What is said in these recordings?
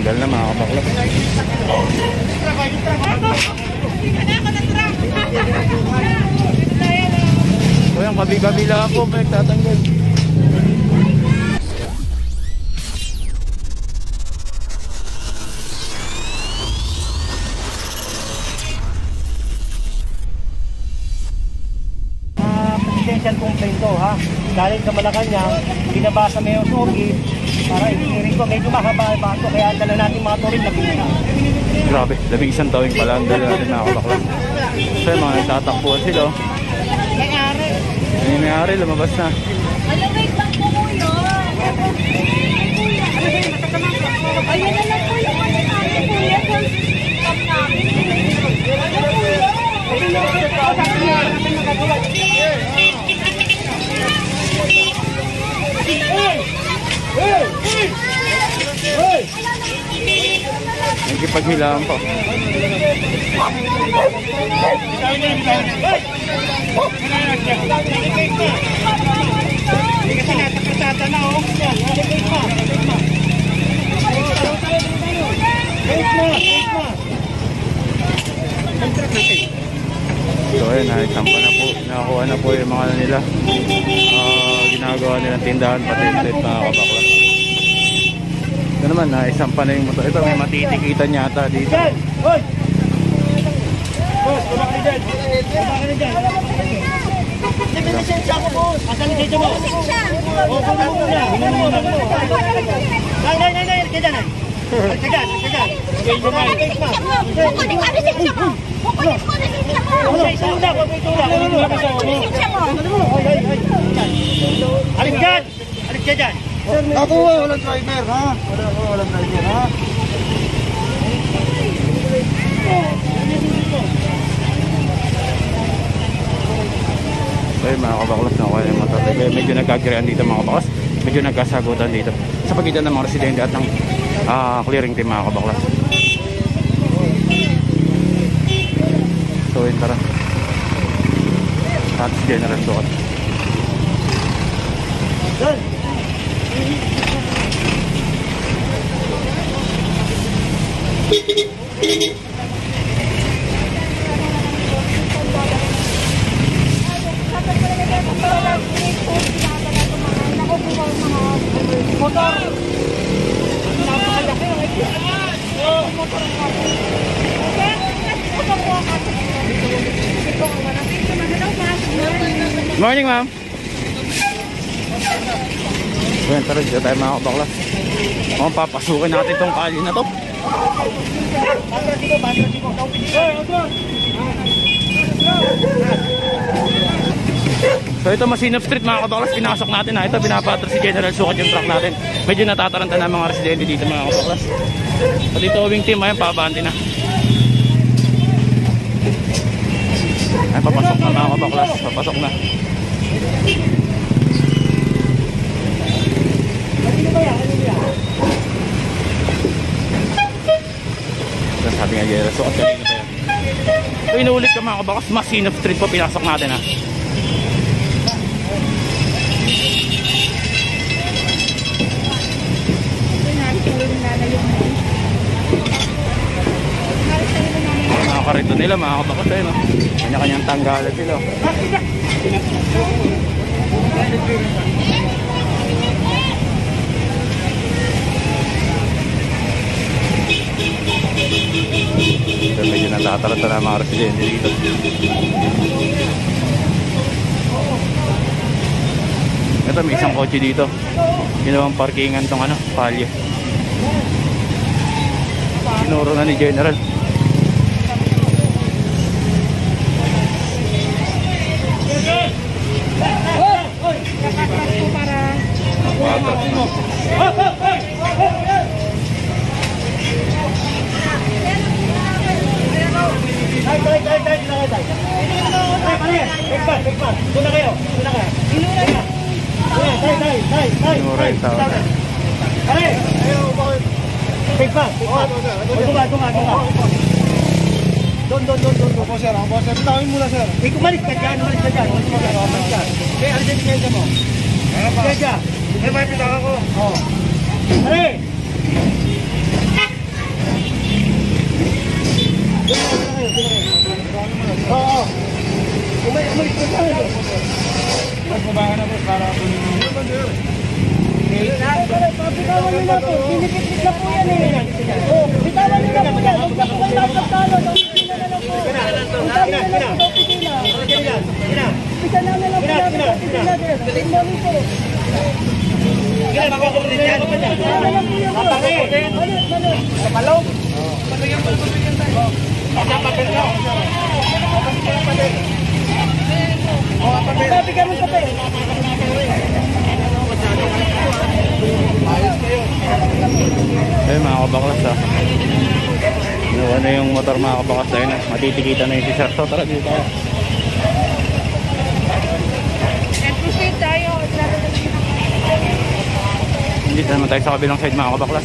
Tanggal na mga kabaklas. O yan, kabi-kabila po, may tatanggal. Presidential complaint ko ha. Dahil sa Malacanang, binabasa mo yung sugi para i-hearing ko. Medyo mahaba ito, kaya dala natin mga turin na pinina. Grabe, 11 taon pala ang dala natin mga kabaklas. So yung mga nagtatakbo sila. May-ari. Yung may-ari, lumabas na. Alam, wait lang po kuya. Ayun na lang po yung ano namin kuya. Stop namin. Nagkipaghilaan po. Hindi kasi natakasata na oh. So ayun, naitampa na po. Nakakuha na po yung mga nila. Ginagawa nilang tindahan, pati mga kabaklas. Ito naman, naisampa na yung motor. Ito, may matitikitan yata dito. Hoy! Boss, kumaka na dyan. Kumaka na dyan. Hindi may lisensya ako, boss. Asan lisensya mo? Oo, kunin mo muna. Nay, kaya dyan. Kaya dyan. Kukunin ka lisensya mo. Kukunin ko lisensya mo. Tulak. Lisensya mo. Alik dyan. Alik dyan. Ako walang driver ha? Walang driver ha? So yun mga kabaklas, nakuha yung motor. Medyo nagkagirian dito mga kabaklas. Medyo nagkasagutan dito sa pagitan ng mga residente at ng clearing team mga kabaklas. So yun, tara. At General Sukat. Morning, ma'am. Ayan, tara dito tayo mga kabaklas. Papasukin natin itong kali na to. So ito, Masinop Street mga kabaklas, pinasok natin ha. Ito, pinapatro si General Sukat yung truck natin. Medyo natataranta na mga residente dito mga kabaklas. At ito, towing team, ayan, paabante na. Ay, papasok na mga kabaklas, papasok na. Sabi nga General Sukat, kanina pa yan. So inuulit ka mga kabaklas, Masinop Street po, pinasok natin ha. Mga karito nila mga kabaklas ayun, no? Kanya-kanyang tanggalan sila. So, medyo natataranta na mga residente dito. Ito, may isang kotse dito. Ginawang parkingan tong ano, palyo. Sinuro na ni General. Doon na kayo. Sinuro yung tao. Doon. Opo sir. Tawin muna sir. Umalis ka dyan. Okay, ano din pinenta mo? Pinenta. May pitaka ko. Oo. Pare! Oo. Umalis ka sa akin. Magbabahan na po para kunin mo. Bitawan nyo na po. Pinikit na po yan eh. Oh, bitawan nyo na po yan. Huwag na po kayo magkakalo. Opisina na lang po. Bitawan nyo na po sa opisina. Opisina na lang po natin sa opisina. Good morning po. Kapalong? Bigyan mo kape. Eh mga kabaklas ha. Nakuha na yung motor mga kabaklas tayo na. Matitikitan na yung si Sir. So tara dito tayo. Proceed tayo. Dito naman tayo sa kabilang side mga kabaklas.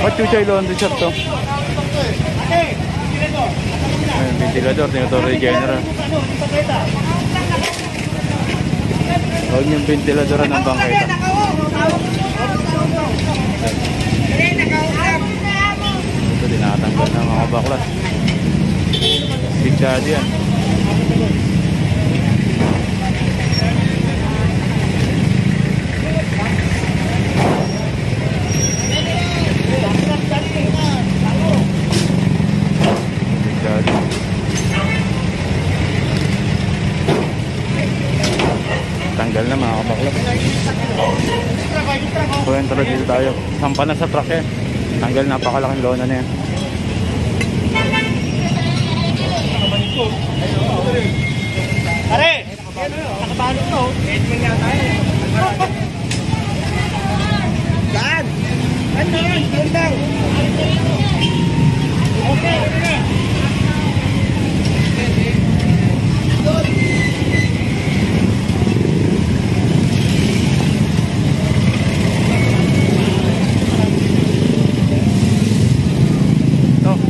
What you say London Sir to? Ayun, ventilador, tinuturo yung general. Huwag yung ventilador ng bangketa. Ito tinatanggal na mga baklas. Big daddy yan. Tanggal na mga kabaklas. So entro dito tayo. Sampa na sa truck eh. Tanggal, napakalaking lona na yan. Pare! Nakabalot to. Edwin nga tayo. Saan? Ano yan? Doon daw. Okay.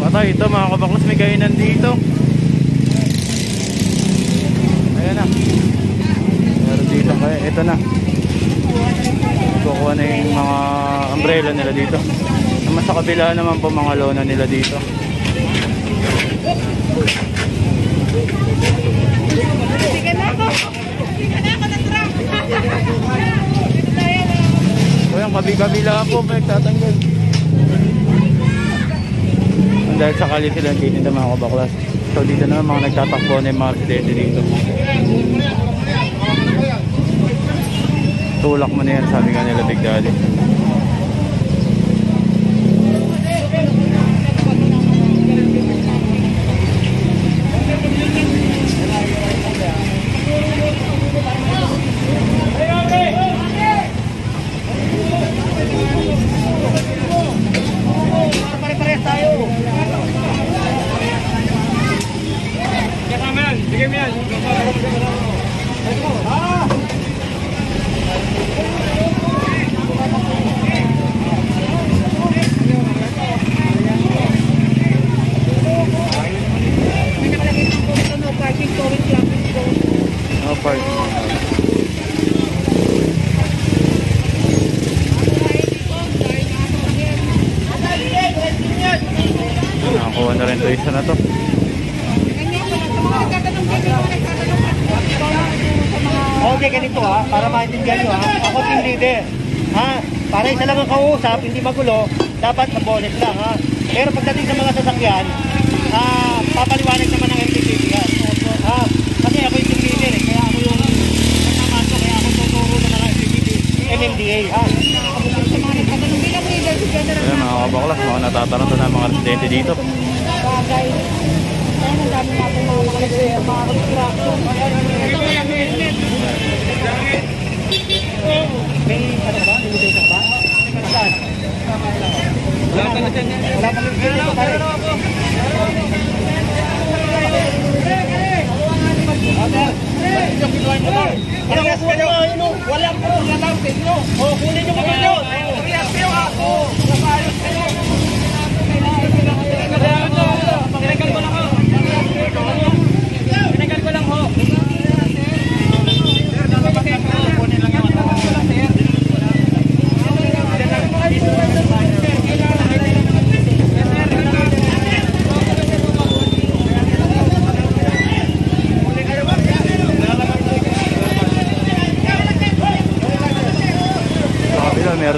Patay ito mga kabaklas, may kainan dito. Ayan na. Meron dito kaya, ito na. Kukuha na yung mga umbrella nila dito. Naman sa kabila naman po mga lona nila dito. Sige na ako. Sige na ako ng truck. So yung kabila po may tatanggal. Dahil sakali silang titinda mga kabaklas. So dito naman mga nagtatakbo na yung mga residente dito. Tulak mo na yan, sabi nga nila Big Daddy. Pare-parehas tayo. Sige mo yan. No park. Nakakuha na rin ito, isa na to. Okay, ganito ha, para maintindihan nyo ha. Ako team leader. Ha? Para isa lang ang kausap, hindi magulo, dapat mabonet lang ha. Pero pagdating sa mga sasakyan, papaliwanag naman ng MPPP yan. Ha? Kasi ako yung team leader eh, kaya ako yung nagkamasok, kaya ako tuturo na ng MPPP, MMDA ha. Ayan mga kabaklas, mga natataranta na mga residente dito. Bagay. Kaya ang dami natin mga construction. May ano ba? Limitation ba? Saan? Wala pa na dyan. Wala pa na dyan. Wala po, walang pinyo. O, kunin nyo mga yun. Pinyo ako. Napayos kayo. Pinagal ko lang ho. Pinagal ko lang ho. Kunin lang yung ano.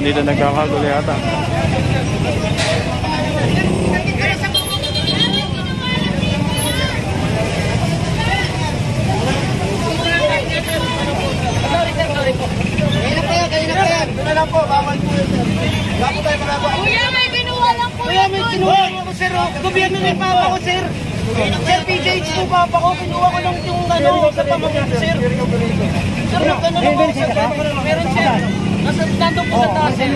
Mukhang dito nagkakagulo yata. Kuya, may kinuha lang po. Kuya, may kinuha ako, sir. Gobyerno ni Papa ko, sir. Sir, PJH ko, Papa ko. Kinuha ko lang yung ano, sa pamangkin, sir. Sir, nagkano lang ako, sir. Meron, sir. Nandun po sa taas, sir.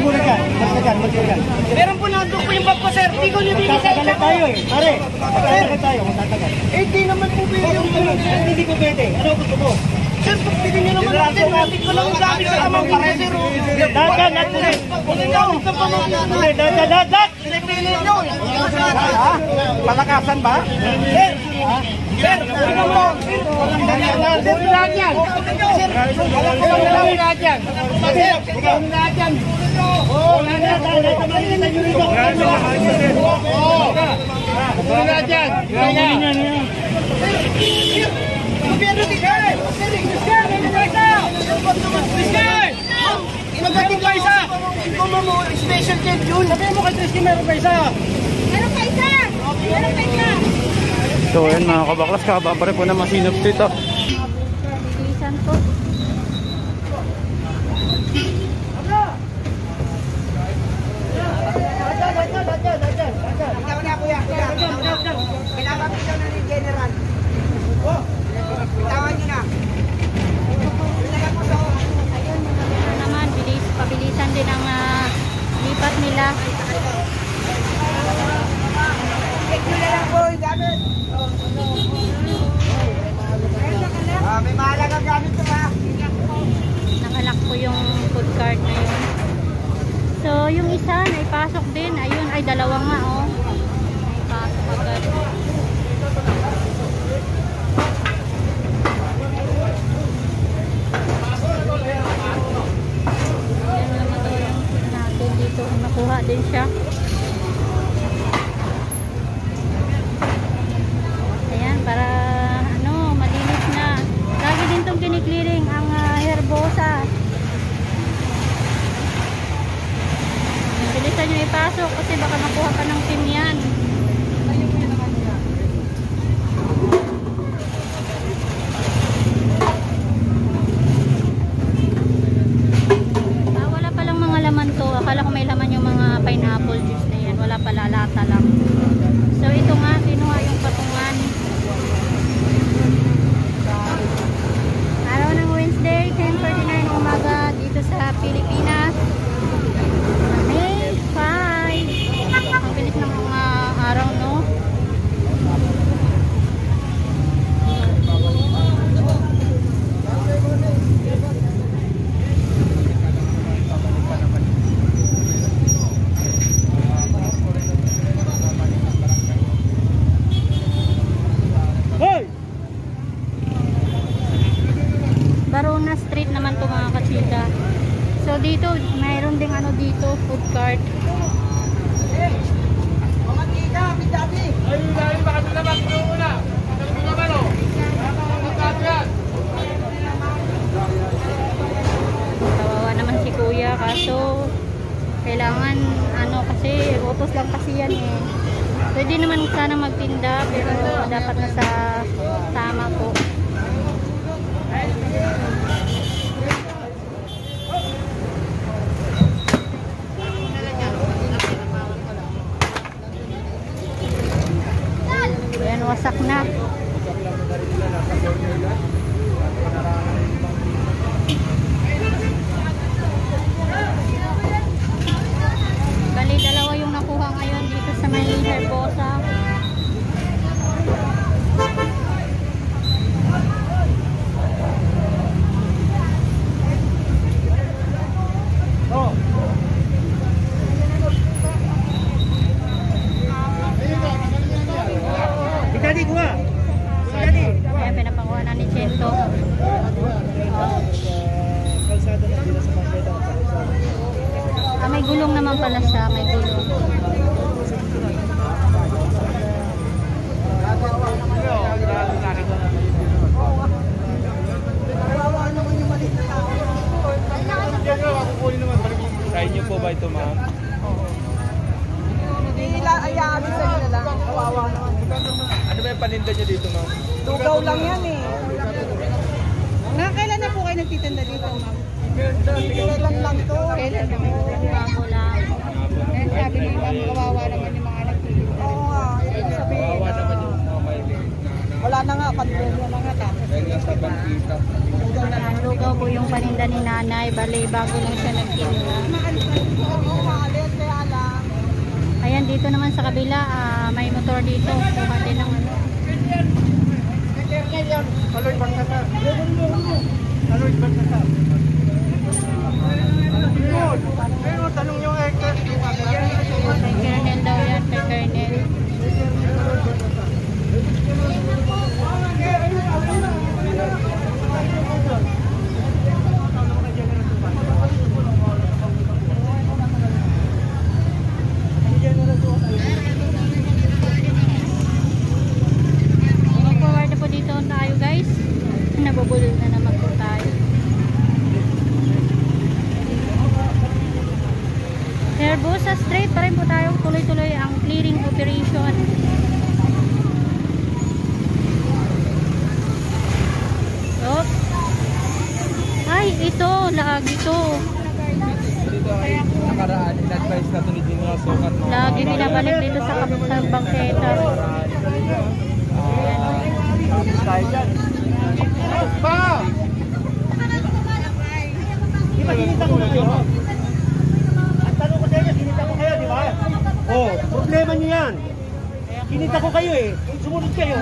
Meron po nandun po yung bag ko, sir. Hindi ko nabibigay sa isa ko. Pare, magtatagal tayo, magtatagal. Eh, di naman po pwede yung Hindi ko pwede. Ano gusto mo? sir, pagpili nyo naman ako, sir. Natin ko lang yung gamit sa pamangkin ko, sir. Dagat, natin. Kung yung gamit sa pamangkin ko, sir. Dagat. Pinipili nyo. Palakasan ba? Sir, sir, ano mo? Sir, lahat yan. Sir, lahat yan. Sir, lahat yan. Oo, lahat yan. Gobyerno tigay! Tigay! Tigay! Magating pa isa! Ikaw mo, special jet yun! Sabihin mo kay Trisky meron pa isa! Meron pa isa! Meron pa isa! So ayun mga kabaklas, kababare po na masinop dito. Bilisan po. Ayun, naman, pabilisan din ang lipat nila. May mahalagang gamit ito ha! Nakalak po yung food cart na yun. So, yung isa, naipasok din. Ayun, ay dalawang nga, oh. Naipasok agad. Ayan naman daw yung natin dito. Nakuha din siya. Ayan, para ano, malinis na. Lagi din itong kiniklearing ang herbosa. Bilisan nyo ipasok kasi baka makuha ka ng team yan. Wala palang mga laman to. Akala ko may laman yung mga pineapple juice na yan. Wala pala, lata lang. So ito nga, kinuha yung patungan. Araw ng Wednesday, 10:49 umaga dito sa Pilipinas. May 5. Ang bilis ng mga araw, no? Hoy! Barona Street naman to mga katsika. So dito, mayroon ding ano dito, food cart. Kawawa naman si kuya, kaso kailangan ano kasi, utos lang kasi yan eh. Pwede naman sana magtinda pero dapat na sa tama po. Ayan, wasak na. Bali, dalawa yung nakuha ngayon dito sa may herbosa. Oh. Daddy, kuha. Daddy. Ayan, pinapakuha na ni Chento. May gulong naman pala siya. May gulong. Sa inyo po ba dito, ma'am. Ayaamin sa nila lang. Kawawa naman. Ano ba yung paninda niyo dito, ma'am? Tugaw lang yan eh. Kailan na po kayo nagtitinda dito, ma'am? Kailan lang to? Kailan lang po? Bago lang. Kaya sabi nila, kawawa naman yung mga nagtitinda. Oo nga. Kawawa naman yung mga mahilig. Wala na nga, pandemya na nga. Dahil nga sa bangkita. Lugaw po yung paninda ni nanay. Bali, bago lang siya nagtinda. Maalit, kaya lang. Ayan, dito naman sa kabila, may motor dito. Kuha din ng ano. Aloy Bangkata. Aloy Bangkata. Pero tanong yung hectare. Kay Colonel daw yan, kay Colonel. Mag-forward na po dito tayo guys. Nabubulol na naman po tayo. Herbosa Street pa rin po tayo. Tuloy-tuloy ang clearing operation. Oh. Ay, ito. Lagi ito. Dito ay nakaraan, in-advise na tuloy din mga sukat. Lagi binabalik dito sa bangketa. Tayo dyan. Pa! Di ba sinita ko na kayo? Ang tanong ko sa inyo, sinita ko kayo, di ba? Oh, problema niyo yan. Sinita ko kayo eh. Sumunod kayo.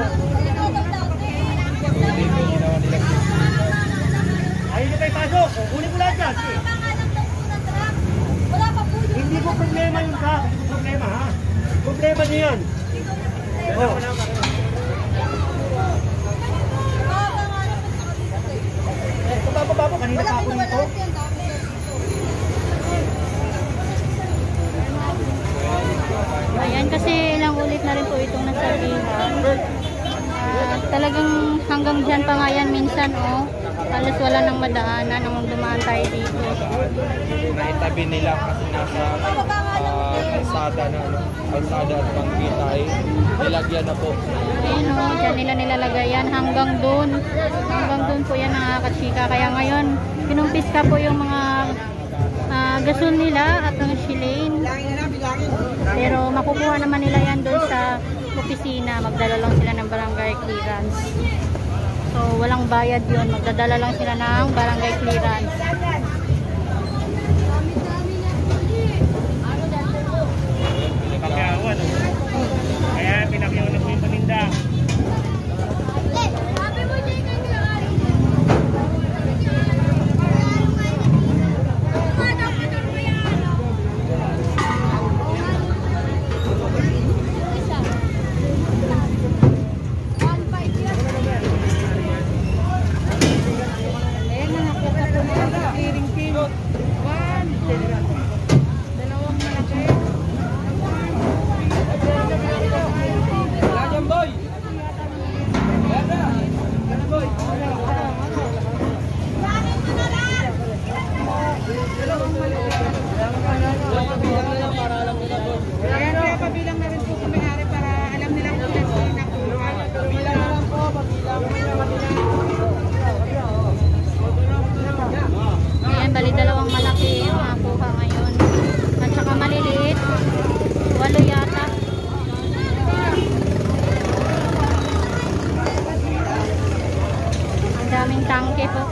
Dito ginawa nila. Ayaw nyo kayo pasok. Huli ko lahat yan. Hindi ko problema yun ka. Hindi ko problema ha. Problema niyo yan. Oh. Baba, kanina pa ako nito. Ayan, kasi ilang ulit na rin po itong nasabihan. Talagang hanggang dyan pa nga yan minsan, oh. Halos wala nang madaanan nung dumaan tayo dito. Naitabi nila kasi nasa kalsada na kalsada at bangkita ay nilagyan na po. Ayun, oh, dyan nila nilalagay yan hanggang doon. Hanggang doon po yan nakakachika. Kaya ngayon, pinumpis ka po yung mga gasol nila at ang shilane. Pero makukuha naman nila yan doon sa opisina. Magdala lang sila ng barangay clearance. So, walang bayad yun. Magdadala lang sila ng barangay clearance. Pagkawan. Kaya pinakyawan ko yung paninda. Ayan, bali dalawang malaki yung nakuha ngayon. At saka maliliit. 8 yata. Ang daming tangke po.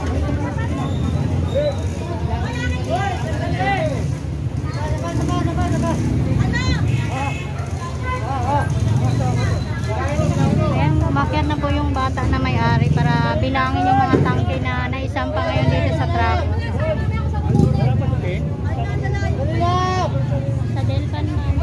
Ayan, umakyat na po yung bata na may-ari para bilangin yung mga tangke na naisampa ngayon dito sa truck. Sa Delpan man.